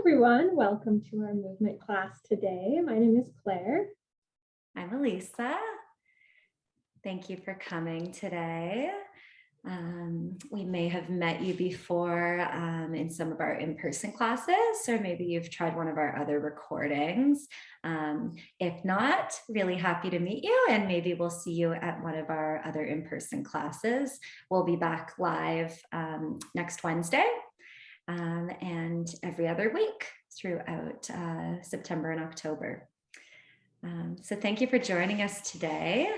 everyone, welcome to our movement class today. My name is Claire. I'm Alisa. Thank you for coming today. We may have met you before in some of our in-person classes, or maybe you've tried one of our other recordings. If not, really happy to meet you, and maybe we'll see you at one of our other in-person classes. We'll be back live next Wednesday and every other week throughout September and October. So thank you for joining us today.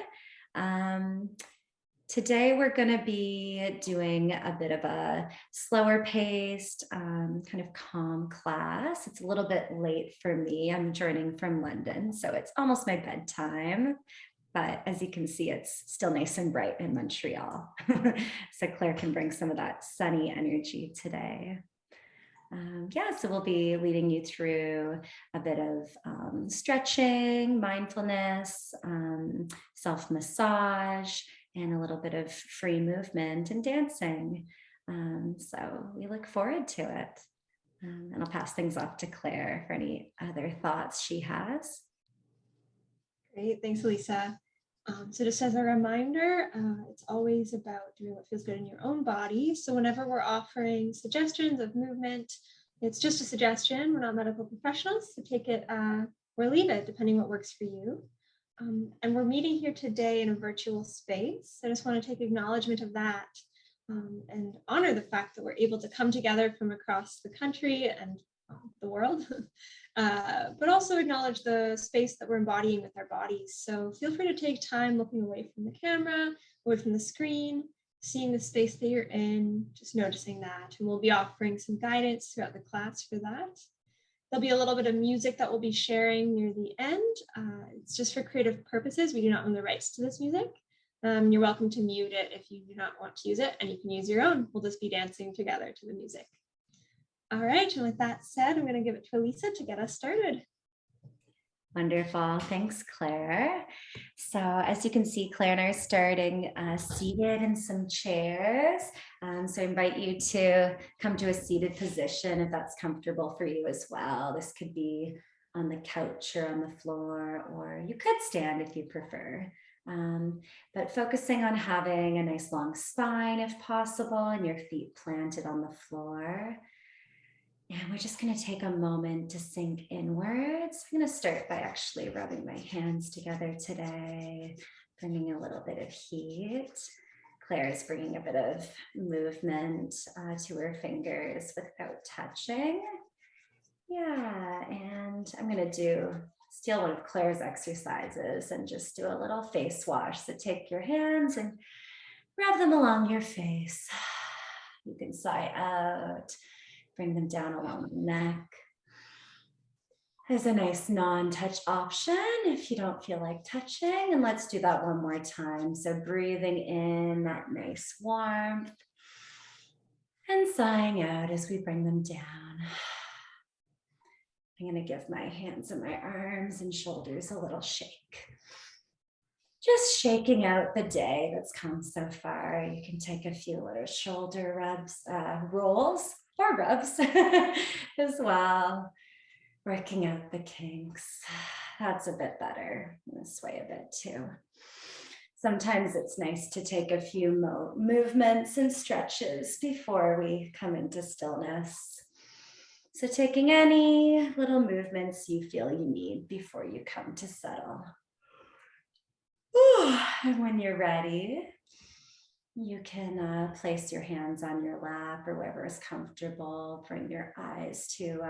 Today we're going to be doing a bit of a slower paced, kind of calm class. It's a little bit late for me. I'm joining from London, so it's almost my bedtime. But as you can see, it's still nice and bright in Montreal. So Claire can bring some of that sunny energy today. So we'll be leading you through a bit of stretching, mindfulness, self-massage, and a little bit of free movement and dancing. So we look forward to it. And I'll pass things off to Claire for any other thoughts she has. Great, thanks, Alisa. So just as a reminder, it's always about doing what feels good in your own body. So whenever we're offering suggestions of movement, it's just a suggestion. We're not medical professionals, so take it or leave it, depending what works for you. And we're meeting here today in a virtual space. So I just want to take acknowledgement of that and honor the fact that we're able to come together from across the country and the world, but also acknowledge the space that we're embodying with our bodies. So feel free to take time looking away from the camera, away from the screen, seeing the space that you're in, just noticing that. And we'll be offering some guidance throughout the class for that. There'll be a little bit of music that we'll be sharing near the end. It's just for creative purposes. We do not own the rights to this music. You're welcome to mute it if you do not want to use it, and you can use your own. We'll just be dancing together to the music. All right, and with that said, I'm going to give it to Alisa to get us started. Wonderful. Thanks, Claire. So as you can see, Claire and I are starting seated in some chairs. So I invite you to come to a seated position if that's comfortable for you as well. This could be on the couch or on the floor, or you could stand if you prefer. But focusing on having a nice long spine if possible, and your feet planted on the floor. And we're just going to take a moment to sink inwards. I'm going to start by actually rubbing my hands together today, bringing a little bit of heat. Claire is bringing a bit of movement to her fingers without touching. Yeah, and I'm going to steal one of Claire's exercises and just do a little face wash. So take your hands and rub them along your face. You can sigh out. Bring them down along the neck. There's a nice non-touch option if you don't feel like touching. And let's do that one more time. So breathing in that nice warmth and sighing out as we bring them down. I'm going to give my hands and my arms and shoulders a little shake. Just shaking out the day that's come so far. You can take a few little shoulder rubs, rolls, or rubs as well. Working out the kinks. That's a bit better. I'm going to sway a bit too. Sometimes it's nice to take a few movements and stretches before we come into stillness. So taking any little movements you feel you need before you come to settle. And when you're ready, you can place your hands on your lap or wherever is comfortable. Bring your eyes to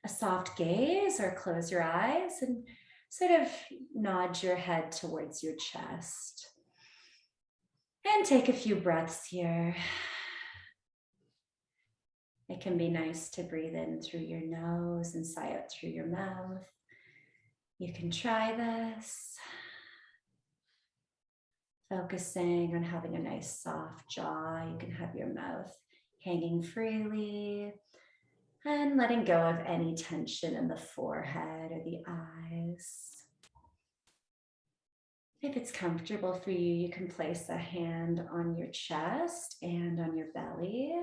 a soft gaze, or close your eyes and sort of nod your head towards your chest. And take a few breaths here. It can be nice to breathe in through your nose and sigh out through your mouth. You can try this. Focusing on having a nice soft jaw. You can have your mouth hanging freely and letting go of any tension in the forehead or the eyes. If it's comfortable for you, you can place a hand on your chest and on your belly.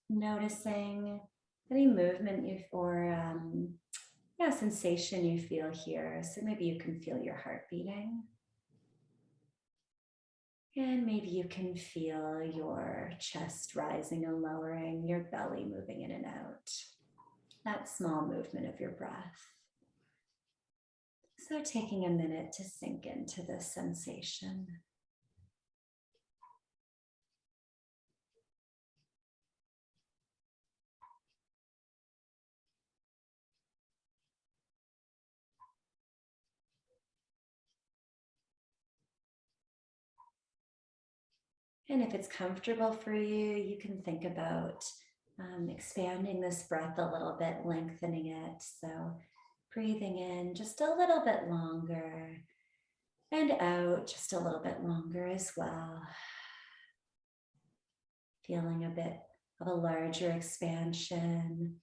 Noticing any movement sensation you feel here. So maybe you can feel your heart beating. And maybe you can feel your chest rising and lowering, your belly moving in and out. That small movement of your breath. So taking a minute to sink into this sensation. And if it's comfortable for you, you can think about expanding this breath a little bit, lengthening it. So breathing in just a little bit longer and out just a little bit longer as well. Feeling a bit of a larger expansion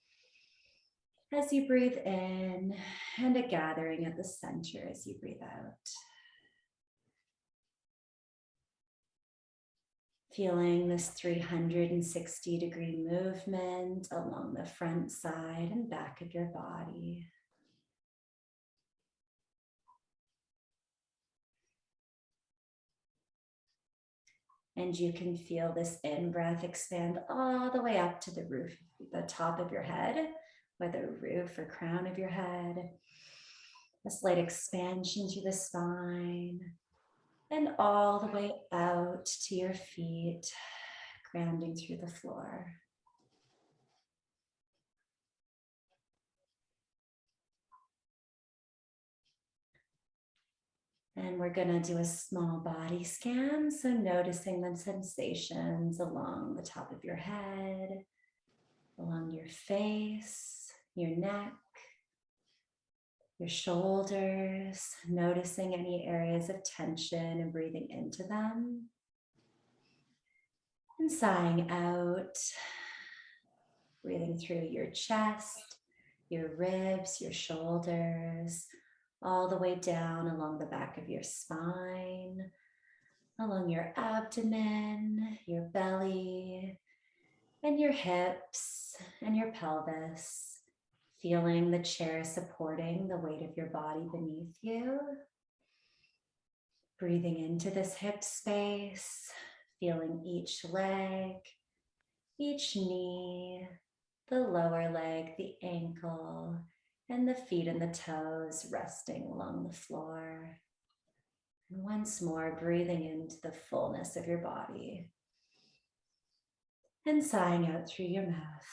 as you breathe in and a gathering at the center as you breathe out. Feeling this 360-degree movement along the front side and back of your body. And you can feel this in-breath expand all the way up to the roof, the top of your head, or the roof or crown of your head. A slight expansion to the spine. And all the way out to your feet, grounding through the floor. And we're going to do a small body scan. So noticing the sensations along the top of your head, along your face, your neck, your shoulders, noticing any areas of tension and breathing into them. And sighing out, breathing through your chest, your ribs, your shoulders, all the way down along the back of your spine, along your abdomen, your belly, and your hips and your pelvis, feeling the chair supporting the weight of your body beneath you. Breathing into this hip space, feeling each leg, each knee, the lower leg, the ankle, and the feet and the toes resting along the floor. And once more, breathing into the fullness of your body. And sighing out through your mouth.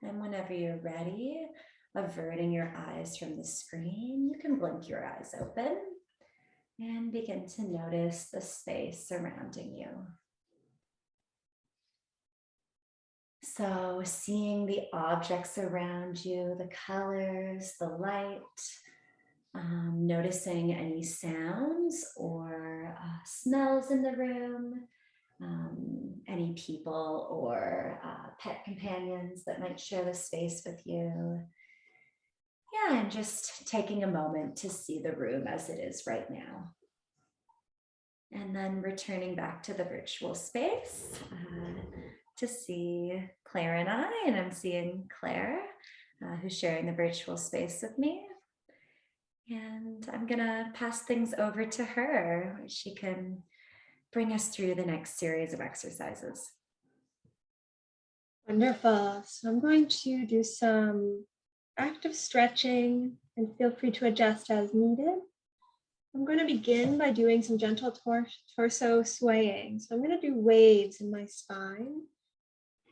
And whenever you're ready, averting your eyes from the screen, you can blink your eyes open and begin to notice the space surrounding you. So seeing the objects around you, the colors, the light, noticing any sounds or smells in the room, any people or pet companions that might share the space with you. Yeah, and just taking a moment to see the room as it is right now. And then returning back to the virtual space to see Claire and I'm seeing Claire, who's sharing the virtual space with me. And I'm gonna pass things over to her. She can bring us through the next series of exercises. Wonderful. So I'm going to do some active stretching and feel free to adjust as needed. I'm going to begin by doing some gentle torso swaying. So I'm going to do waves in my spine,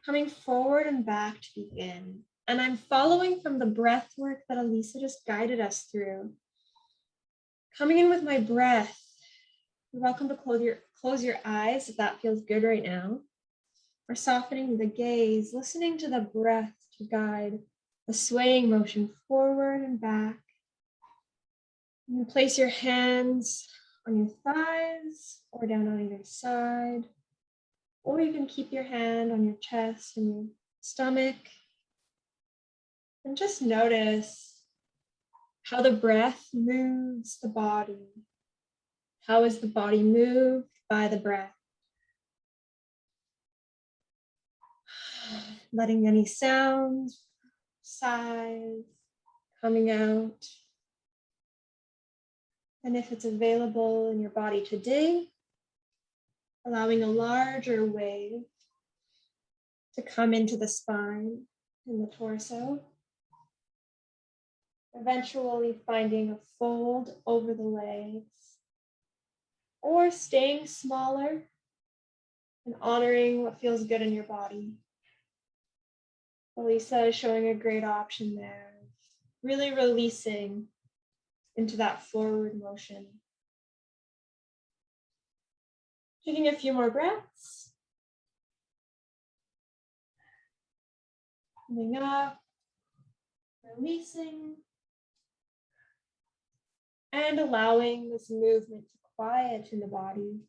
coming forward and back to begin. And I'm following from the breath work that Alisa just guided us through. Coming in with my breath. You're welcome to close your eyes if that feels good right now. Or softening the gaze, listening to the breath to guide the swaying motion forward and back. You can place your hands on your thighs or down on either side, or you can keep your hand on your chest and your stomach. And just notice how the breath moves the body How is the body moved by the breath? Letting any sounds, sighs coming out. And if it's available in your body today, allowing a larger wave to come into the spine and the torso. Eventually finding a fold over the legs, or staying smaller and honoring what feels good in your body. Alisa is showing a great option there. Really releasing into that forward motion. Taking a few more breaths. Coming up, releasing, and allowing this movement to quiet in the body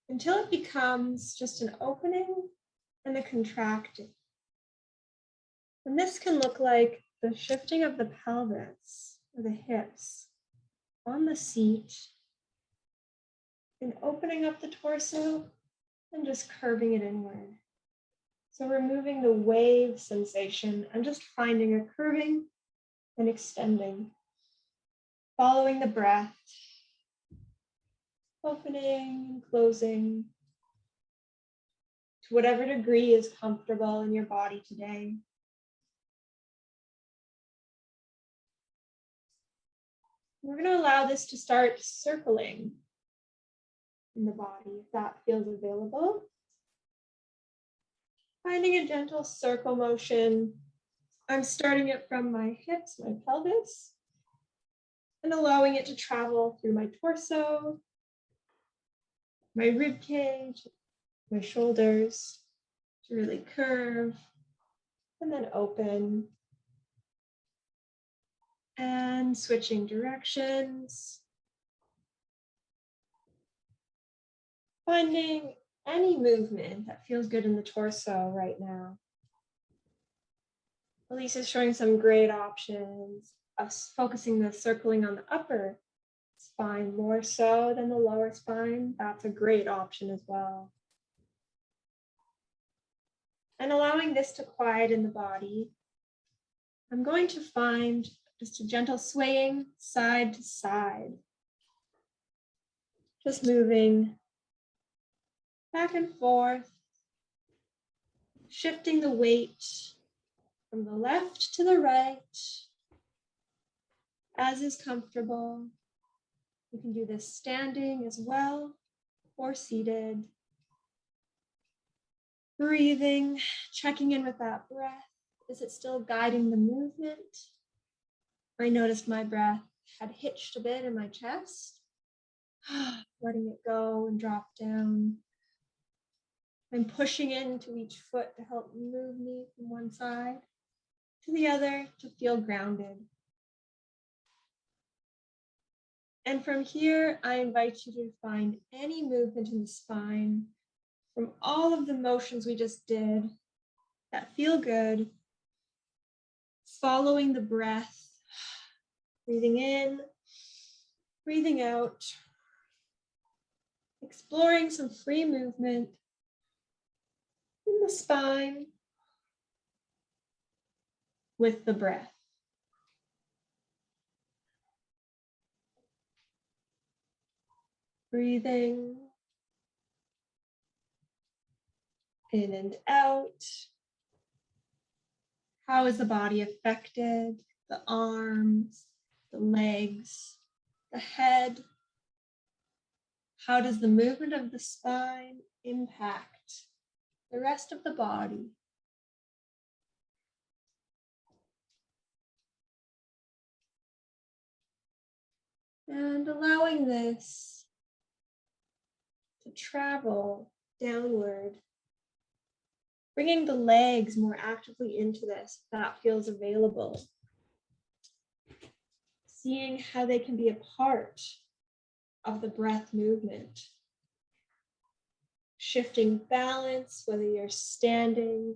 until it becomes just an opening and a contracting. And this can look like the shifting of the pelvis or the hips on the seat and opening up the torso and just curving it inward. So removing the wave sensation and just finding a curving and extending, following the breath, opening and closing to whatever degree is comfortable in your body today. We're going to allow this to start circling in the body, if that feels available. Finding a gentle circle motion. I'm starting it from my hips, my pelvis, and allowing it to travel through my torso, my rib cage, my shoulders, to really curve, and then open. And switching directions. Finding any movement that feels good in the torso right now. Alisa is showing some great options. Us focusing the circling on the upper spine more so than the lower spine. That's a great option as well. And allowing this to quiet in the body, I'm going to find just a gentle swaying side to side. Just moving back and forth, shifting the weight from the left to the right, as is comfortable. You can do this standing as well, or seated. Breathing, checking in with that breath. Is it still guiding the movement? I noticed my breath had hitched a bit in my chest. Letting it go and drop down. I'm pushing into each foot to help move me from one side to the other to feel grounded. And from here, I invite you to find any movement in the spine from all of the motions we just did that feel good. Following the breath, breathing in, breathing out, exploring some free movement in the spine with the breath. Breathing in and out. How is the body affected? The arms, the legs, the head. How does the movement of the spine impact the rest of the body? And allowing this to travel downward, bringing the legs more actively into this, if that feels available. Seeing how they can be a part of the breath movement. Shifting balance, whether you're standing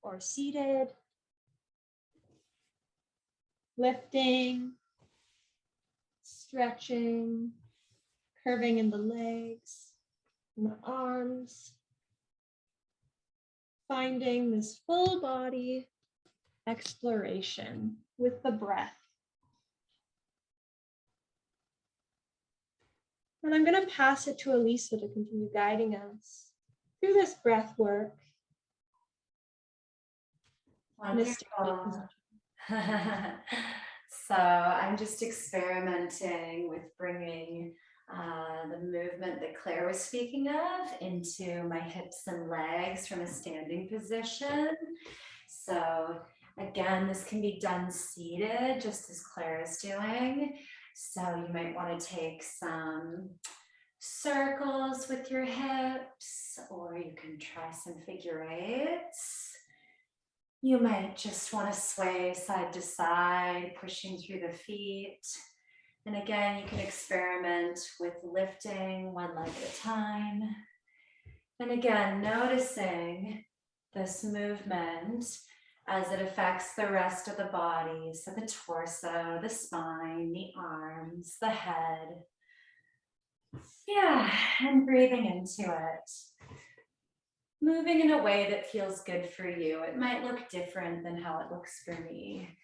or seated. Lifting, stretching, curving in the legs and the arms, finding this full body exploration with the breath. And I'm going to pass it to Alisa to continue guiding us through this breath work. Wonderful. So I'm just experimenting with bringing the movement that Claire was speaking of into my hips and legs from a standing position. So again, this can be done seated, just as Claire is doing. So you might want to take some circles with your hips, or you can try some figure eights. You might just want to sway side to side, pushing through the feet. And again, you can experiment with lifting one leg at a time. And again, noticing this movement as it affects the rest of the body. So the torso, the spine, the arms, the head. Yeah, and breathing into it. Moving in a way that feels good for you. It might look different than how it looks for me.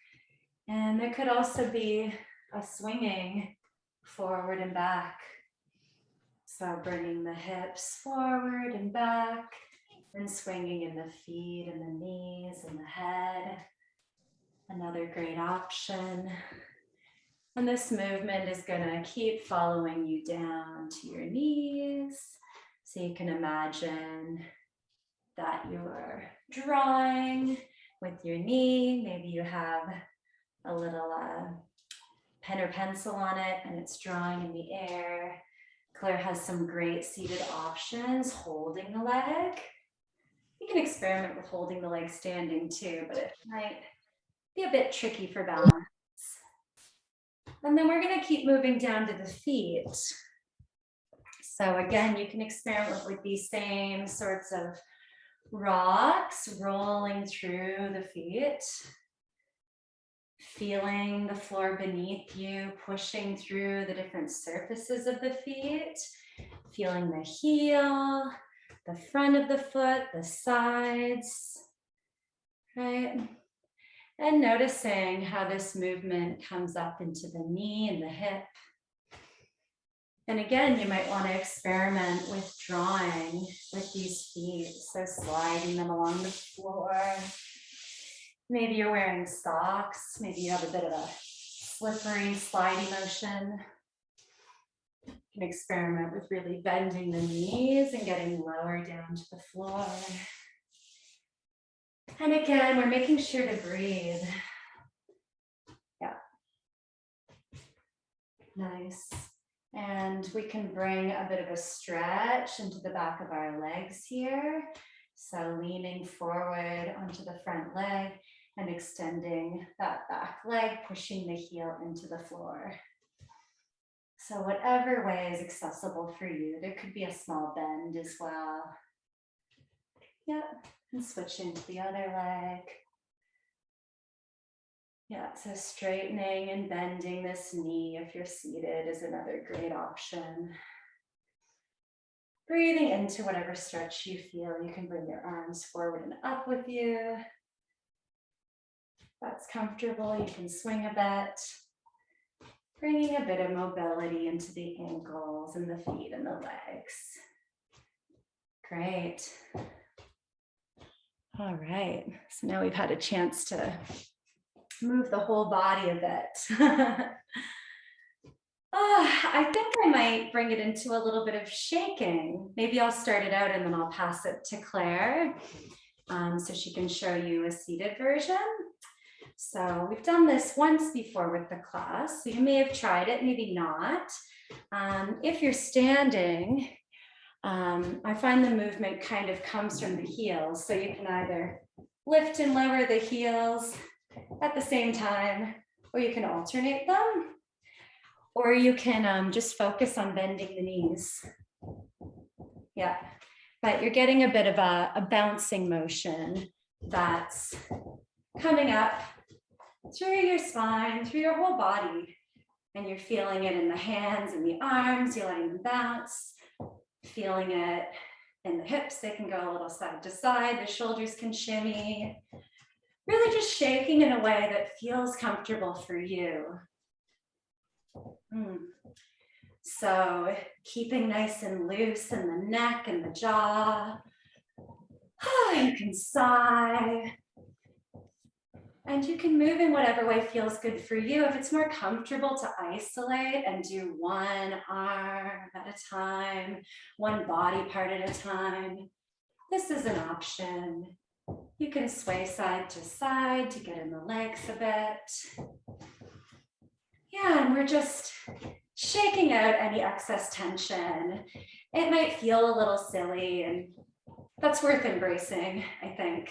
And there could also be a swinging forward and back. So bringing the hips forward and back, and swinging in the feet and the knees and the head. Another great option. And this movement is going to keep following you down to your knees. So you can imagine that you're drawing with your knee. Maybe you have a little pen or pencil on it and it's drawing in the air. Claire has some great seated options, holding the leg. You can experiment with holding the leg standing too, but it might be a bit tricky for balance. And then we're going to keep moving down to the feet. So again, you can experiment with these same sorts of rocks rolling through the feet, feeling the floor beneath you, pushing through the different surfaces of the feet, feeling the heel, the front of the foot, the sides, right? And noticing how this movement comes up into the knee and the hip. And again, you might want to experiment with drawing with these feet. So sliding them along the floor. Maybe you're wearing socks. Maybe you have a bit of a slippery, slidey motion. You can experiment with really bending the knees and getting lower down to the floor. And again, we're making sure to breathe. Yeah. Nice. And we can bring a bit of a stretch into the back of our legs here. So leaning forward onto the front leg and extending that back leg, pushing the heel into the floor. So whatever way is accessible for you, there could be a small bend as well. Yep, and switching to the other leg. Yeah, so straightening and bending this knee if you're seated is another great option. Breathing into whatever stretch you feel. You can bring your arms forward and up with you. If that's comfortable, you can swing a bit. Bringing a bit of mobility into the ankles and the feet and the legs. Great. All right, so now we've had a chance to move the whole body a bit. I think I might bring it into a little bit of shaking. Maybe I'll start it out and then I'll pass it to Claire so she can show you a seated version. So we've done this once before with the class, so you may have tried it, maybe not. If you're standing, I find the movement kind of comes from the heels, so you can either lift and lower the heels at the same time, or you can alternate them, or you can just focus on bending the knees. Yeah, but you're getting a bit of a bouncing motion that's coming up through your spine, through your whole body. And you're feeling it in the hands and the arms, you're letting them bounce, feeling it in the hips, they can go a little side to side, the shoulders can shimmy. Really just shaking in a way that feels comfortable for you. So keeping nice and loose in the neck and the jaw. You can sigh. And you can move in whatever way feels good for you. If it's more comfortable to isolate and do one arm at a time, one body part at a time, this is an option. You can sway side to side to get in the legs a bit. Yeah, and we're just shaking out any excess tension. It might feel a little silly, and that's worth embracing, I think.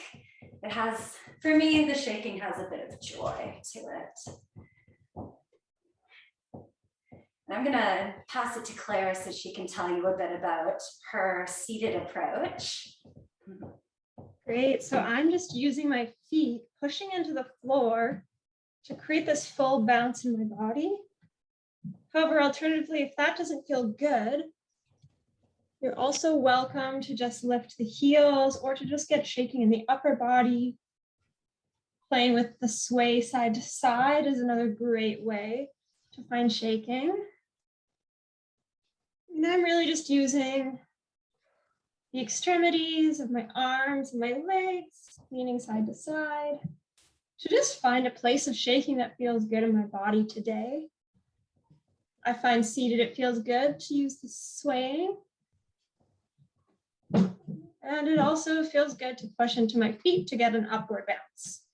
It has, for me, the shaking has a bit of joy to it. And I'm gonna pass it to Claire so she can tell you a bit about her seated approach. Great, so I'm just using my feet, pushing into the floor to create this full bounce in my body. However, alternatively, if that doesn't feel good, you're also welcome to just lift the heels or to just get shaking in the upper body. Playing with the sway side to side is another great way to find shaking. And I'm really just using the extremities of my arms and my legs, leaning side to side, to just find a place of shaking that feels good in my body today. I find seated, it feels good to use the swaying. And it also feels good to push into my feet to get an upward bounce.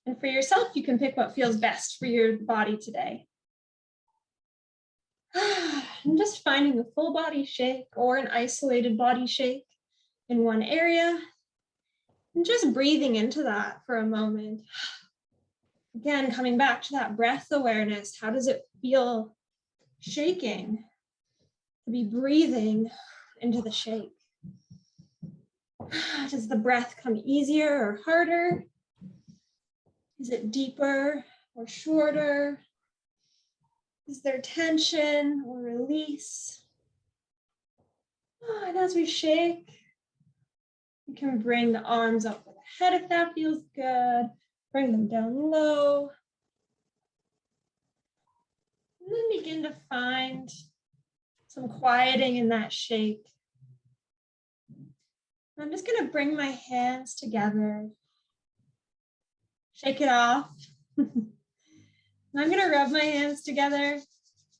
And for yourself, you can pick what feels best for your body today. And just finding a full body shake or an isolated body shake in one area. And just breathing into that for a moment. Again, coming back to that breath awareness. How does it feel shaking? To be breathing into the shake. Does the breath come easier or harder? Is it deeper or shorter? Is there tension or release? And as we shake, you can bring the arms up with the head if that feels good. Bring them down low. And then begin to find some quieting in that shake. I'm just going to bring my hands together. Shake it off. And I'm going to rub my hands together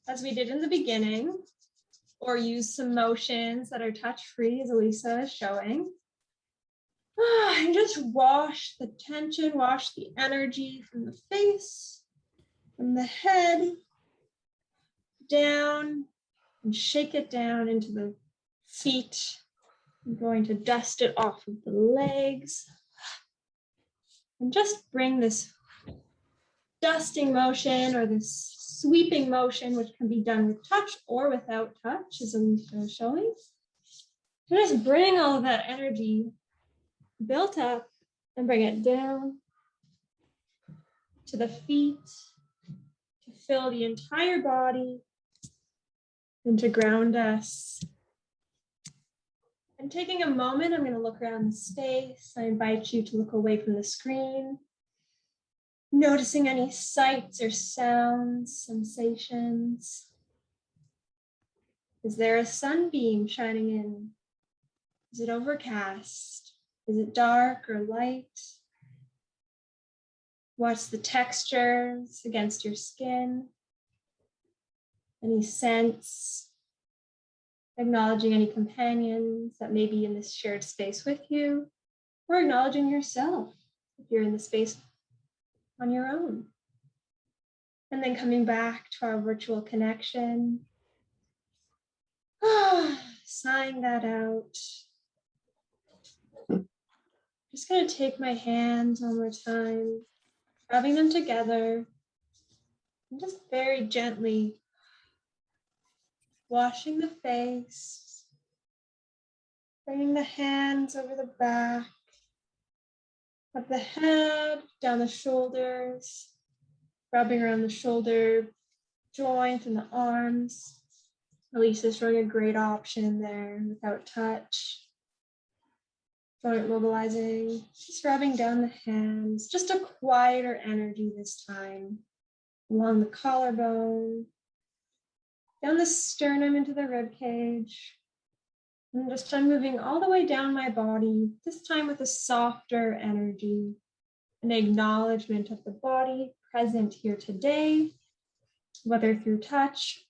as we did in the beginning, or use some motions that are touch-free, as Alisa is showing. And just wash the tension, wash the energy from the face, from the head, down, and shake it down into the feet. I'm going to dust it off of the legs. And just bring this dusting motion or this sweeping motion, which can be done with touch or without touch, as Alisa is showing. Just bring all of that energy built up and bring it down to the feet to fill the entire body and to ground us. And taking a moment, I'm going to look around the space. I invite you to look away from the screen, noticing any sights or sounds, sensations. Is there a sunbeam shining in? Is it overcast? Is it dark or light? Watch the textures against your skin. Any scents? Acknowledging any companions that may be in this shared space with you, or acknowledging yourself if you're in the space on your own. And then coming back to our virtual connection. Sighing that out. Just going to take my hands one more time, rubbing them together, and just very gently washing the face, bringing the hands over the back of the head, down the shoulders, rubbing around the shoulder joints and the arms. Alisa's showing a great option there without touch. Joint mobilizing, just rubbing down the hands, just a quieter energy this time. Along the collarbone, down the sternum into the rib cage. And just I'm moving all the way down my body, this time with a softer energy, an acknowledgement of the body present here today, whether through touch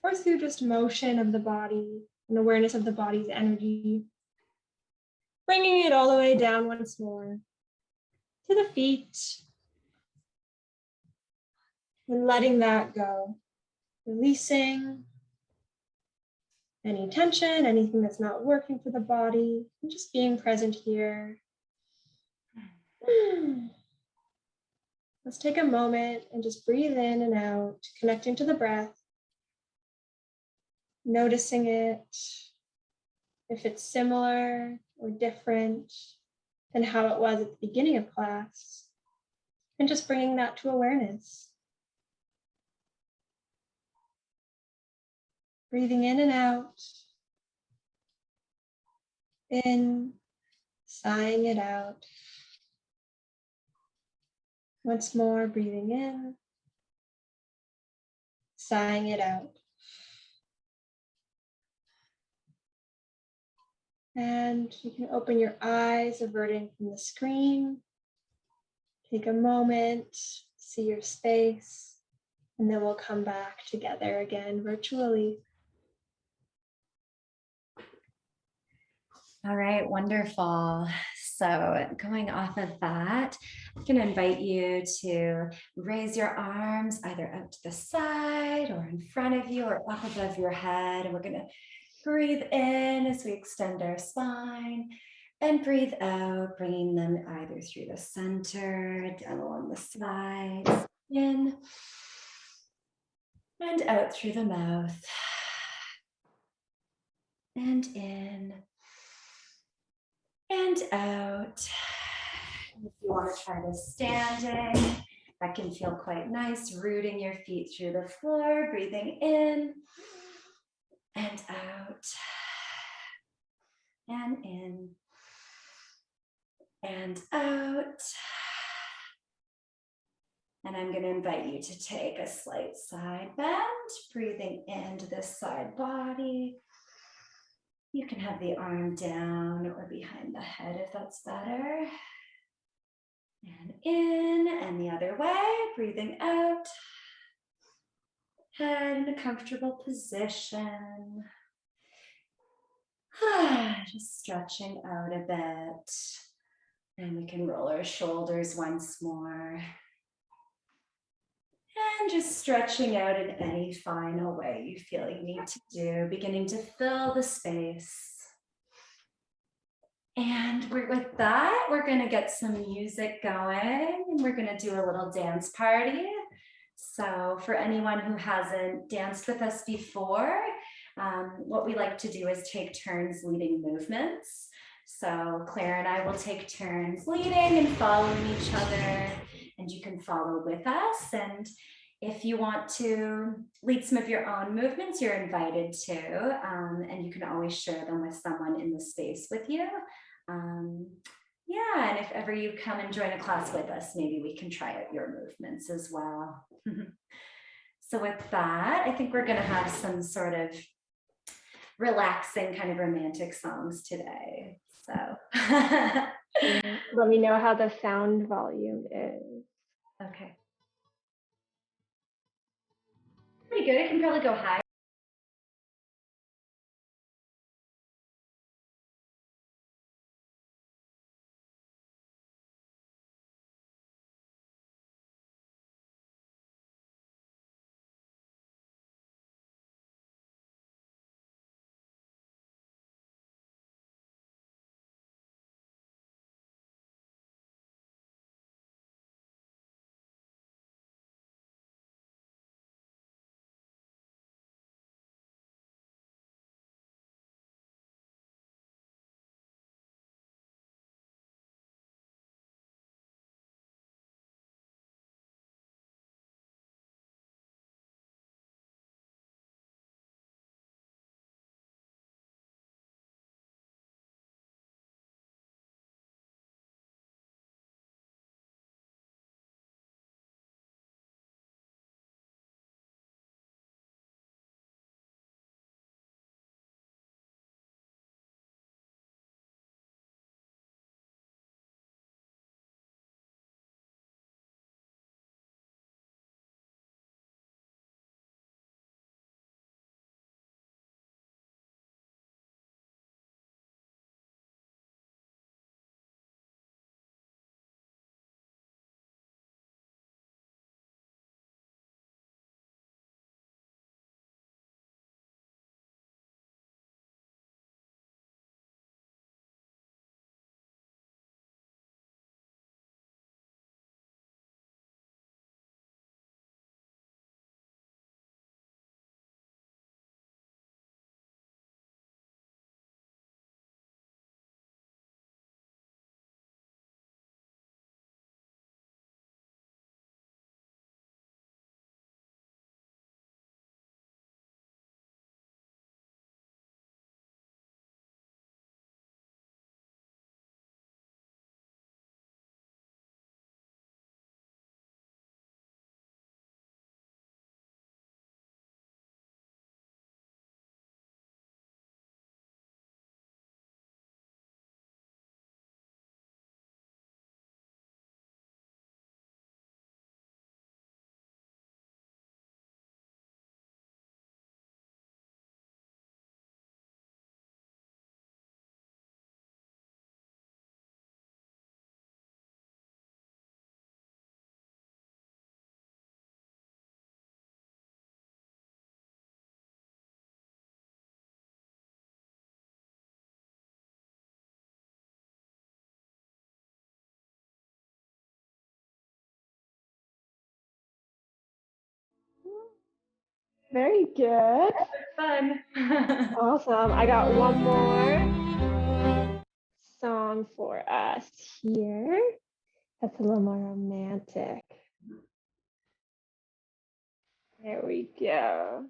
or through just motion of the body and awareness of the body's energy. Bringing it all the way down once more to the feet and letting that go, releasing any tension, anything that's not working for the body, and just being present here. Let's take a moment and just breathe in and out, connecting to the breath, noticing it, if it's similar or different than how it was at the beginning of class, and just bringing that to awareness. Breathing in and out, in, sighing it out. Once more, breathing in, sighing it out. And you can open your eyes, averting from the screen. Take a moment, see your space, and then we'll come back together again virtually. All right, wonderful. So going off of that, I'm going to invite you to raise your arms either out to the side or in front of you or up above your head. And we're going to breathe in as we extend our spine and breathe out, bringing them either through the center, down along the sides, in and out through the mouth and in. And out. If you want to try this standing, that can feel quite nice, rooting your feet through the floor, breathing in and out, and in and out. And I'm going to invite you to take a slight side bend, breathing into this side body. You can have the arm down or behind the head if that's better. And in and the other way, breathing out. Head in a comfortable position. Just stretching out a bit. And we can roll our shoulders once more. And just stretching out in any final way you feel you need to do, beginning to fill the space. And with that, we're going to get some music going and we're going to do a little dance party. So for anyone who hasn't danced with us before, what we like to do is take turns leading movements. So Claire and I will take turns leading and following each other, and you can follow with us. And if you want to lead some of your own movements, you're invited to, and you can always share them with someone in the space with you. Yeah, and if ever you come and join a class with us, maybe we can try out your movements as well. So with that, I think we're going to have some sort of relaxing kind of romantic songs today. So let me know how the sound volume is. Okay. Pretty good. I can probably go high. Very good. Fun. Awesome. I got one more song for us here. That's a little more romantic. There we go.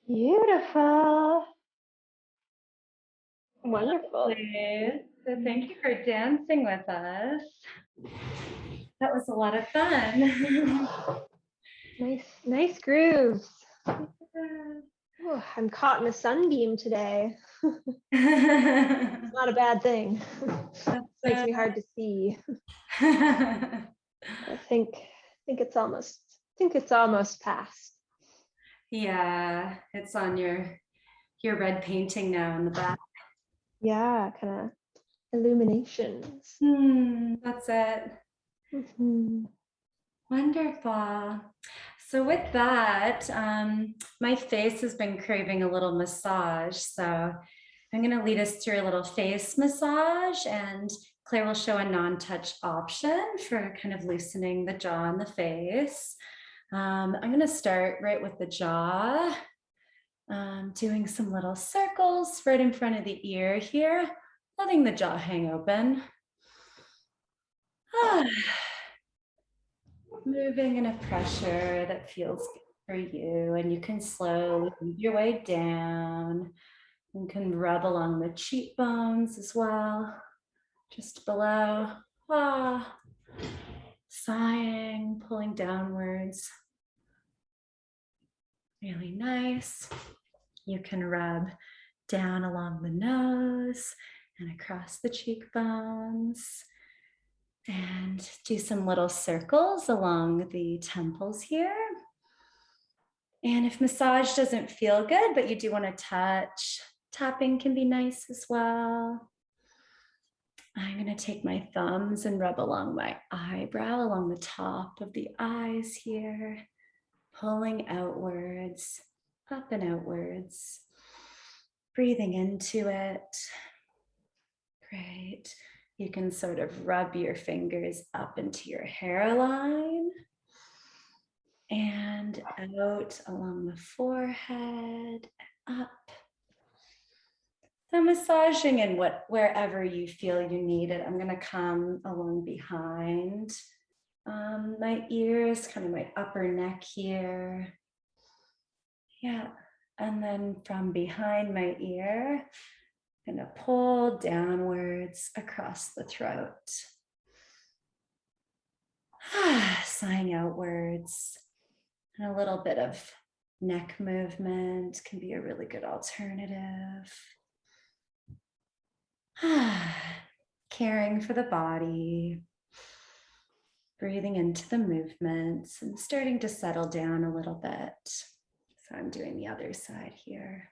Beautiful. Wonderful. So thank you for dancing with us. That was a lot of fun. Nice grooves. Oh, I'm caught in a sunbeam today. It's not a bad thing. Makes me hard to see. I think it's almost past. Yeah, it's on your red painting now in the back. Yeah, kind of illuminations. That's it. Mm-hmm. Wonderful. So with that, my face has been craving a little massage. So I'm going to lead us through a little face massage, and Claire will show a non-touch option for kind of loosening the jaw and the face. I'm going to start right with the jaw, doing some little circles right in front of the ear here, letting the jaw hang open. Moving in a pressure that feels good for you, and you can slowly move your way down. You can rub along the cheekbones as well, just below. Sighing, pulling downwards. Really nice. You can rub down along the nose and across the cheekbones, and do some little circles along the temples here. And if massage doesn't feel good, but you do want to touch, tapping can be nice as well. I'm going to take my thumbs and rub along my eyebrow, along the top of the eyes here, pulling outwards, up and outwards, breathing into it. Great. You can sort of rub your fingers up into your hairline. and out along the forehead, up. So massaging in wherever you feel you need it. I'm going to come along behind my ears, kind of my upper neck here. Yeah. And then from behind my ear, I'm going to pull downwards across the throat. Sighing outwards. And a little bit of neck movement can be a really good alternative. Caring for the body, breathing into the movements and starting to settle down a little bit. So I'm doing the other side here.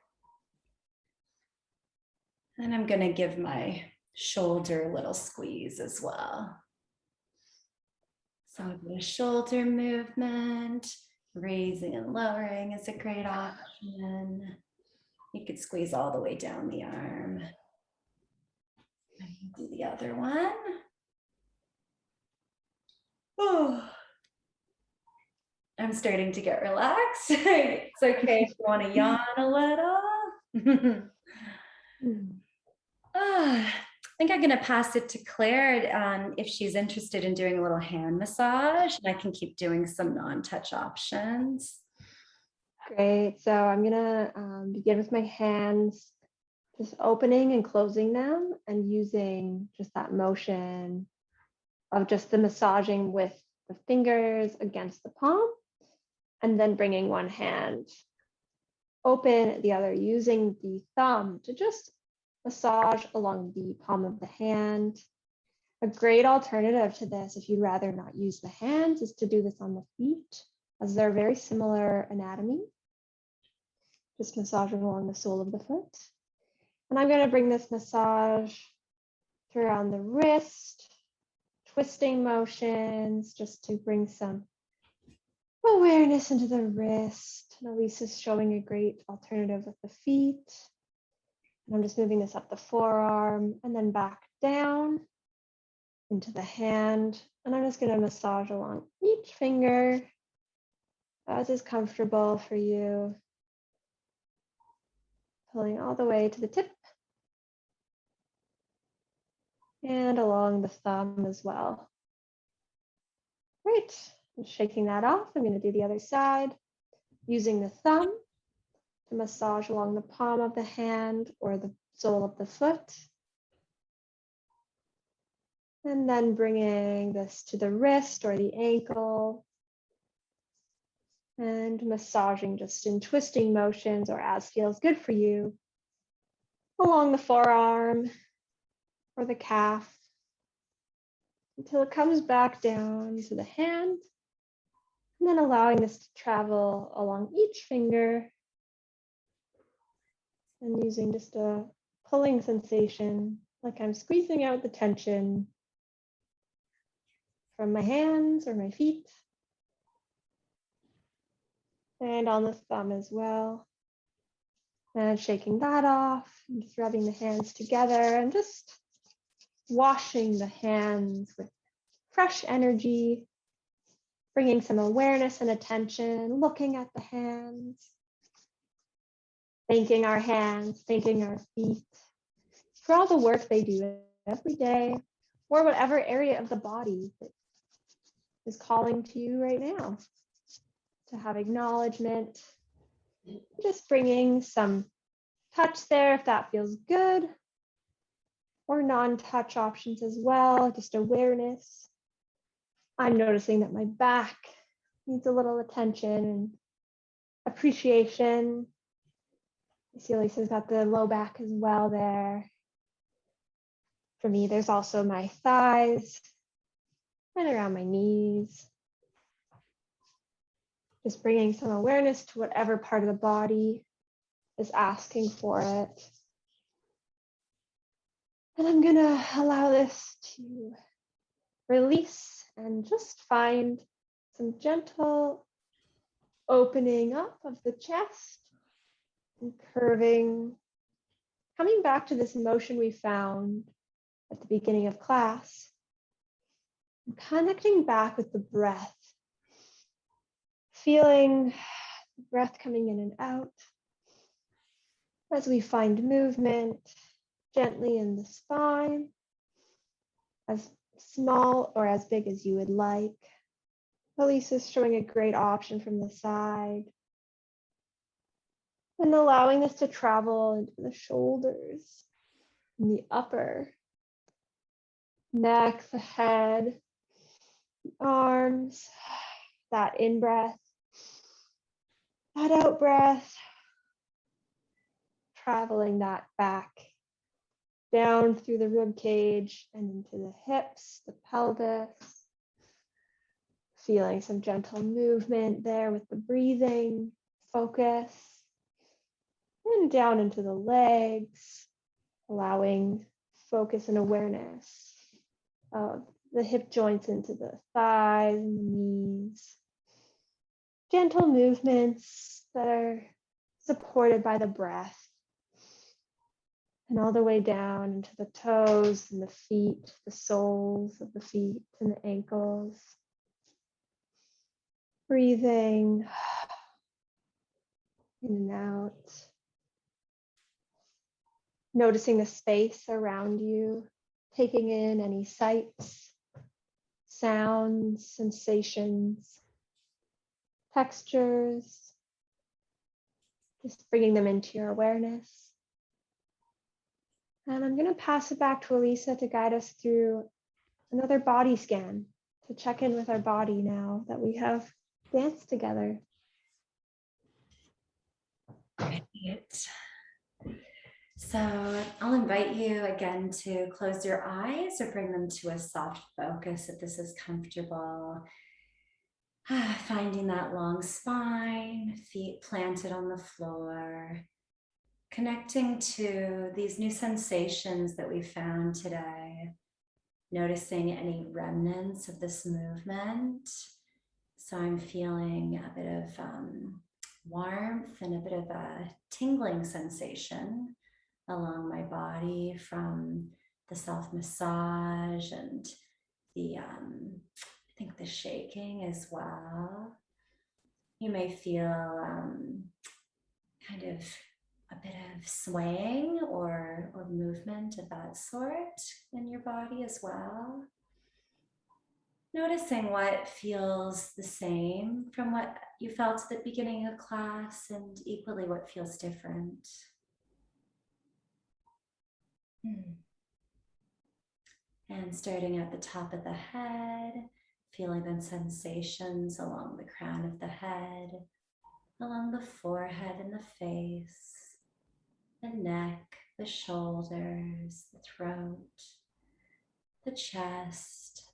And I'm going to give my shoulder a little squeeze as well. So the shoulder movement, raising and lowering is a great option. You could squeeze all the way down the arm. Do the other one. Oh, I'm starting to get relaxed. It's okay if you want to yawn a little. I think I'm going to pass it to Claire if she's interested in doing a little hand massage, and I can keep doing some non-touch options. Great. So I'm gonna begin with my hands, just opening and closing them and using just that motion of just the massaging with the fingers against the palm, and then bringing one hand open, the other using the thumb to just massage along the palm of the hand. A great alternative to this, if you'd rather not use the hands, is to do this on the feet, as they're very similar anatomy. Just massaging along the sole of the foot. And I'm going to bring this massage through on the wrist, twisting motions, just to bring some awareness into the wrist. And Alisa's showing a great alternative with the feet. And I'm just moving this up the forearm and then back down into the hand. And I'm just going to massage along each finger as is comfortable for you. Pulling all the way to the tip and along the thumb as well. Great. I'm shaking that off. I'm going to do the other side using the thumb to massage along the palm of the hand or the sole of the foot. And then bringing this to the wrist or the ankle and massaging just in twisting motions or as feels good for you along the forearm or the calf until it comes back down to the hand, and then allowing this to travel along each finger and using just a pulling sensation, like I'm squeezing out the tension from my hands or my feet, and on the thumb as well. And shaking that off, and just rubbing the hands together and just washing the hands with fresh energy, bringing some awareness and attention, looking at the hands, thanking our hands, thanking our feet for all the work they do every day, or whatever area of the body that is calling to you right now to have acknowledgement. Just bringing some touch there if that feels good, or non-touch options as well, just awareness. I'm noticing that my back needs a little attention and appreciation. I see Lisa's got the low back as well there. For me, there's also my thighs and around my knees. Just bringing some awareness to whatever part of the body is asking for it. And I'm gonna allow this to release and just find some gentle opening up of the chest and curving, coming back to this motion we found at the beginning of class, and connecting back with the breath, feeling the breath coming in and out as we find movement gently in the spine, as small or as big as you would like. Alisa's showing a great option from the side. And allowing this to travel into the shoulders, and the upper neck, the head, the arms, that in breath, that out breath, traveling that back down through the rib cage and into the hips, the pelvis. Feeling some gentle movement there with the breathing, focus, and down into the legs, allowing focus and awareness of the hip joints into the thighs and the knees. Gentle movements that are supported by the breath. And all the way down into the toes and the feet, the soles of the feet and the ankles. Breathing in and out. Noticing the space around you, taking in any sights, sounds, sensations, textures, just bringing them into your awareness. And I'm going to pass it back to Alisa to guide us through another body scan to check in with our body now that we have danced together. Great. So I'll invite you again to close your eyes or bring them to a soft focus if this is comfortable. Finding that long spine, feet planted on the floor, connecting to these new sensations that we found today, noticing any remnants of this movement. So I'm feeling a bit of warmth and a bit of a tingling sensation along my body from the self massage and the I think the shaking as well. You may feel kind of a bit of swaying or movement of that sort in your body as well. Noticing what feels the same from what you felt at the beginning of class and equally what feels different. And starting at the top of the head, feeling the sensations along the crown of the head, along the forehead and the face, the neck, the shoulders, the throat, the chest,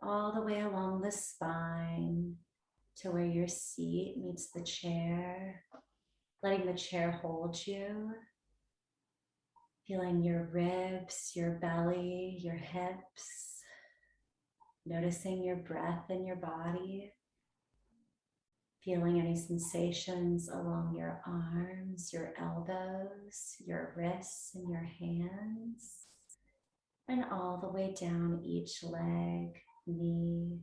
all the way along the spine to where your seat meets the chair, letting the chair hold you, feeling your ribs, your belly, your hips, noticing your breath in your body, feeling any sensations along your arms, your elbows, your wrists, and your hands, and all the way down each leg, knee,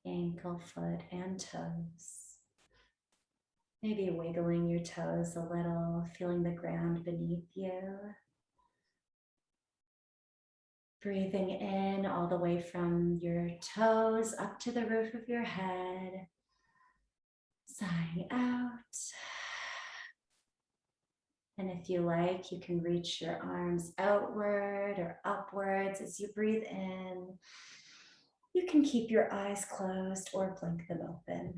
ankle, foot, and toes. Maybe wiggling your toes a little, feeling the ground beneath you. Breathing in all the way from your toes up to the roof of your head. Sighing out. And if you like, you can reach your arms outward or upwards as you breathe in. You can keep your eyes closed or blink them open.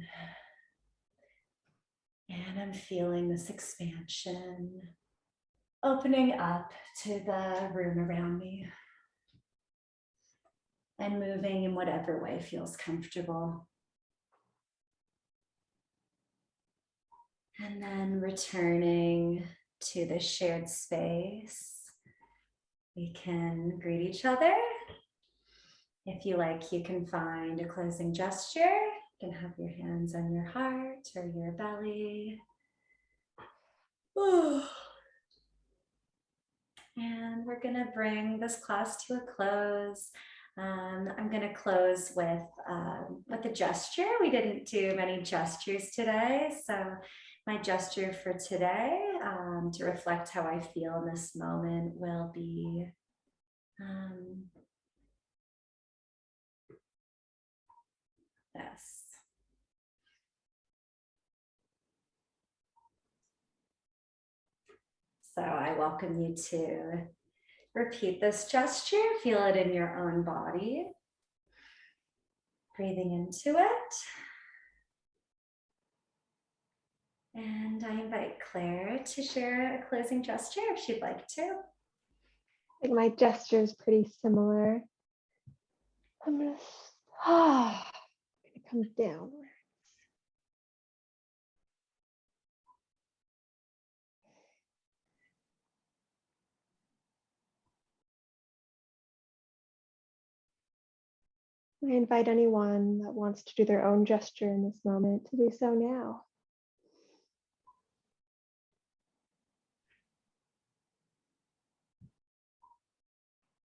And I'm feeling this expansion, opening up to the room around me and moving in whatever way feels comfortable. And then returning to the shared space. We can greet each other. If you like, you can find a closing gesture. You can have your hands on your heart or your belly. And we're gonna bring this class to a close. I'm gonna close with with a gesture. We didn't do many gestures today. So my gesture for today, to reflect how I feel in this moment, will be this. So I welcome you to repeat this gesture, feel it in your own body. Breathing into it. And I invite Claire to share a closing gesture if she'd like to. I think my gesture is pretty similar. I'm gonna come down. I invite anyone that wants to do their own gesture in this moment to do so now.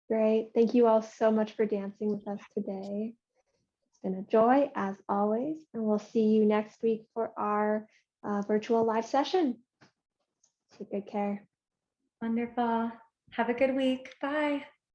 Great. Thank you all so much for dancing with us today. It's been a joy as always, and we'll see you next week for our virtual live session. Take good care. Wonderful. Have a good week. Bye.